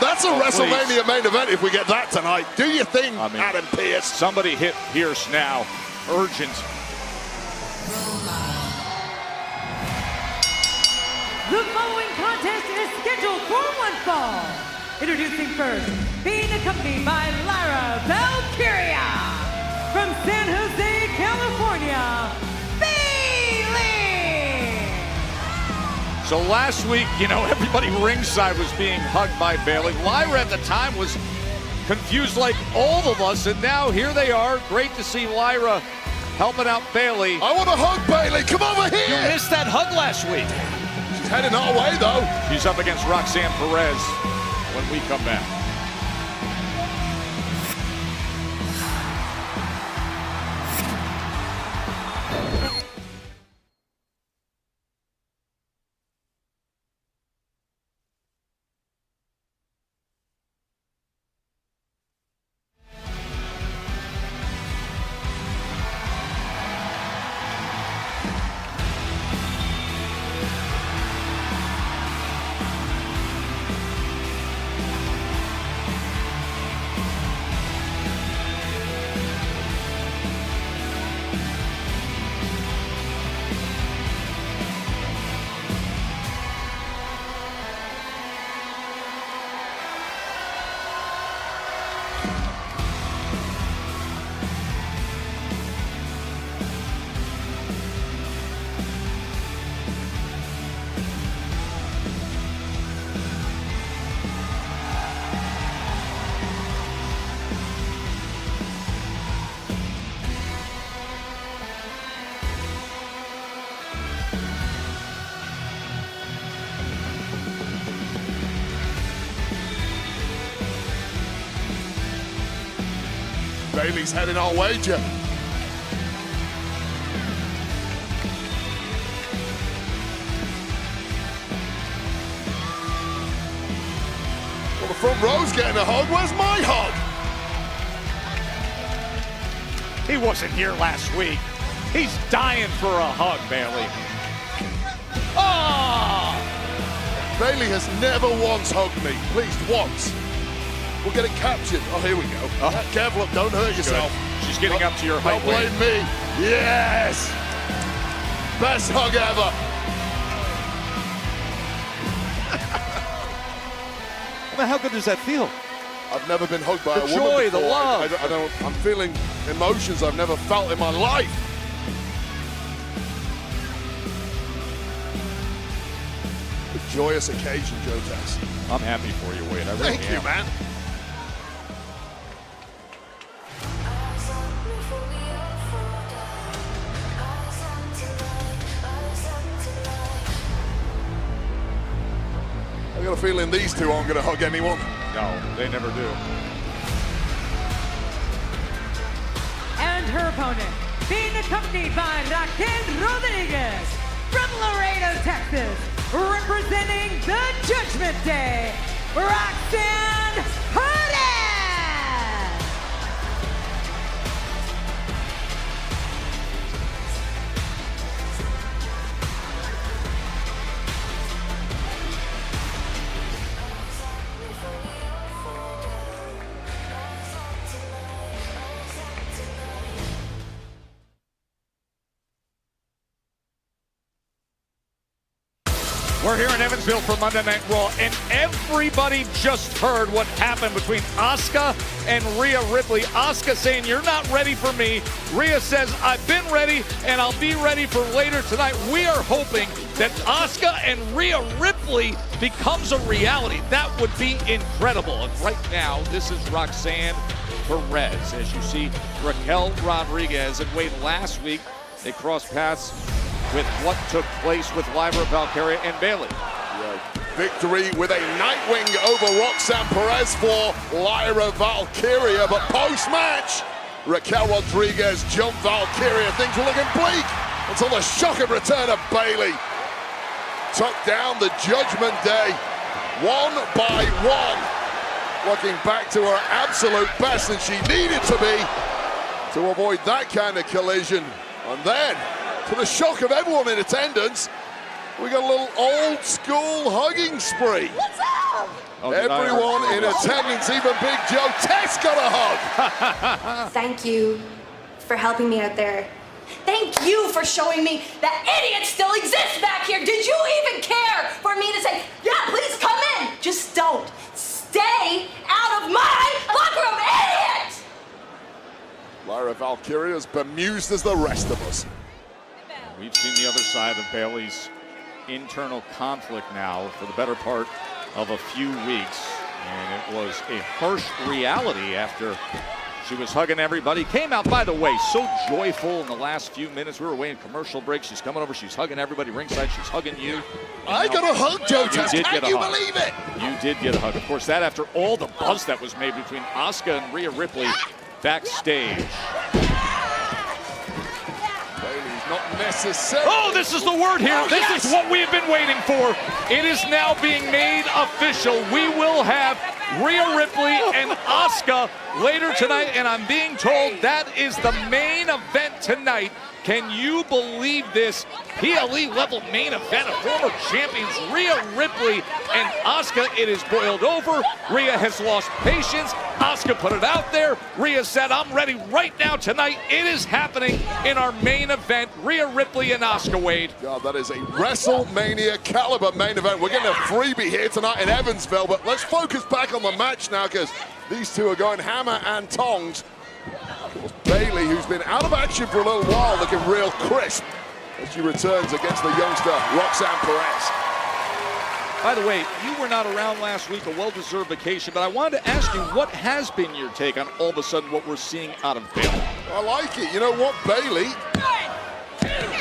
That's a WrestleMania main event if we get that tonight. Do your thing, Adam Pearce. Somebody hit Pearce now. Urgent. The following contest is scheduled for one fall. Introducing first, being accompanied by Lyra Valkyria. From San Jose, California, Bayley. So last week, you know, everybody ringside was being hugged by Bayley. Lyra at the time was confused like all of us, and now here they are. Great to see Lyra helping out Bayley. I want to hug Bayley. Come over here. You missed that hug last week. She's heading our way, though. She's up against Roxanne Perez when we come back. Bayley's heading our way, Jeff. Well, the front row's getting a hug. Where's my hug? He wasn't here last week. He's dying for a hug, Bayley. Oh! Bayley has never once hugged me. Please, once. We'll get it captured. Oh, here we go. Careful, don't hurt yourself. Good. She's getting up to your height. Don't blame me. Yes! Best hug ever. Well, how good does that feel? I've never been hugged by a woman joy, before. the love. I'm feeling emotions I've never felt in my life. A joyous occasion, Joe Tess. I'm happy for you, Wade. I really Thank you, man. I got a feeling these two aren't going to hug anyone. No, they never do. And her opponent, being accompanied by Raquel Rodriguez from Laredo, Texas, representing the Judgment Day, Roxanne Perez. We're here in Evansville for Monday Night Raw, and everybody just heard what happened between Asuka and Rhea Ripley. Asuka saying, "You're not ready for me." Rhea says, "I've been ready, and I'll be ready for later tonight." We are hoping that Asuka and Rhea Ripley becomes a reality. That would be incredible. And right now, this is Roxanne Perez. As you see, Raquel Rodriguez and Wade last week, they crossed paths with what took place with Lyra, Valkyria, and Bayley. Yeah, victory with a Nightwing over Roxanne Perez for Lyra Valkyria, but post-match, Raquel Rodriguez jumped Valkyria. Things were looking bleak until the shocking return of Bayley took down the Judgment Day one by one, looking back to her absolute best than she needed to be to avoid that kind of collision. And then, to the shock of everyone in attendance, we got a little old school hugging spree. What's up? Everyone in attendance, even Big Joe Tess got a hug. Thank you for helping me out there. Thank you for showing me that idiots still exist back here. Did you even care for me to say, yeah, please come in? Just don't. Stay out of my locker room, idiot! Lyra Valkyria is bemused as the rest of us. We've seen the other side of Bayley's internal conflict now for the better part of a few weeks. And it was a harsh reality after she was hugging everybody. Came out, by the way, so joyful in the last few minutes. We were away in commercial break. She's coming over. She's hugging everybody ringside. She's hugging you. I got a hug, Joe Tess. Can you believe it? You did get a hug. Of course, that after all the buzz that was made between Asuka and Rhea Ripley backstage. Bayley's not necessarily. Oh, this is the word here. This is what we have been waiting for. It is now being made official. We will have Rhea Ripley and Asuka later tonight, and I'm being told that is the main event tonight. Can you believe this? PLE level main event of former champions Rhea Ripley and Asuka. It is boiled over. Rhea has lost patience. Asuka put it out there. Rhea said, I'm ready right now tonight. It is happening in our main event. Rhea Ripley and Asuka, Wade. God, that is a WrestleMania caliber main event. We're getting a freebie here tonight in Evansville, but let's focus back on the match now because these two are going hammer and tongs. Of course, Bayley, who's been out of action for a little while, looking real crisp as she returns against the youngster Roxanne Perez. By the way, you were not around last week, a well-deserved vacation, but I wanted to ask you, what has been your take on all of a sudden what we're seeing out of Bayley? I like it. You know what? Bayley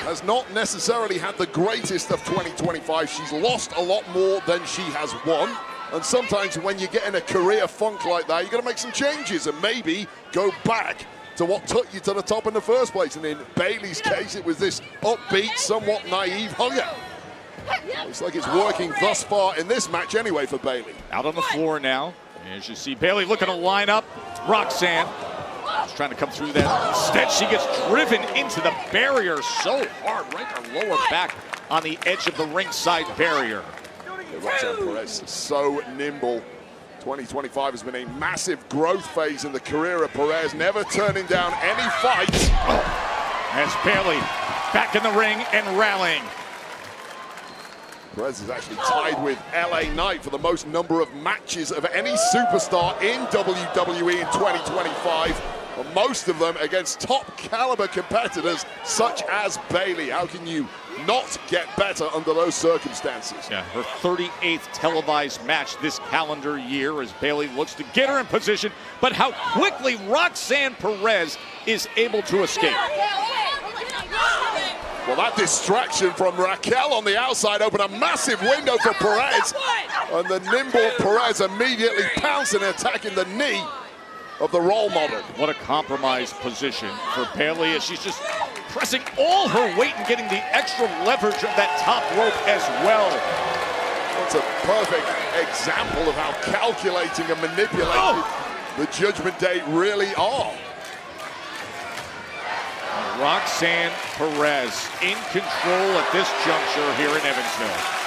has not necessarily had the greatest of 2025. She's lost a lot more than she has won. And sometimes when you get in a career funk like that, you've got to make some changes and maybe go back to what took you to the top in the first place. And in Bayley's case, it was this upbeat, somewhat naive hugger. Looks like it's working thus far in this match anyway for Bayley. Out on the floor now. As you see Bayley looking to line up. Roxanne is trying to come through that. Instead, she gets driven into the barrier so hard, right in her lower back on the edge of the ringside barrier. Roxanne Perez is so nimble. 2025 has been a massive growth phase in the career of Perez, never turning down any fights. As Bayley back in the ring and rallying. Perez is actually tied with LA Knight for the most number of matches of any superstar in WWE in 2025. And most of them against top caliber competitors such as Bayley. How can you not get better under those circumstances? Yeah, her 38th televised match this calendar year as Bayley looks to get her in position, but how quickly Roxanne Perez is able to escape. Well, that distraction from Raquel on the outside opened a massive window for Perez. And the nimble Perez immediately pouncing and attacking the knee of the role model. What a compromised position for Bayley as she's just pressing all her weight and getting the extra leverage of that top rope as well. That's a perfect example of how calculating and manipulated the Judgment Day really are. Roxanne Perez in control at this juncture here in Evansville.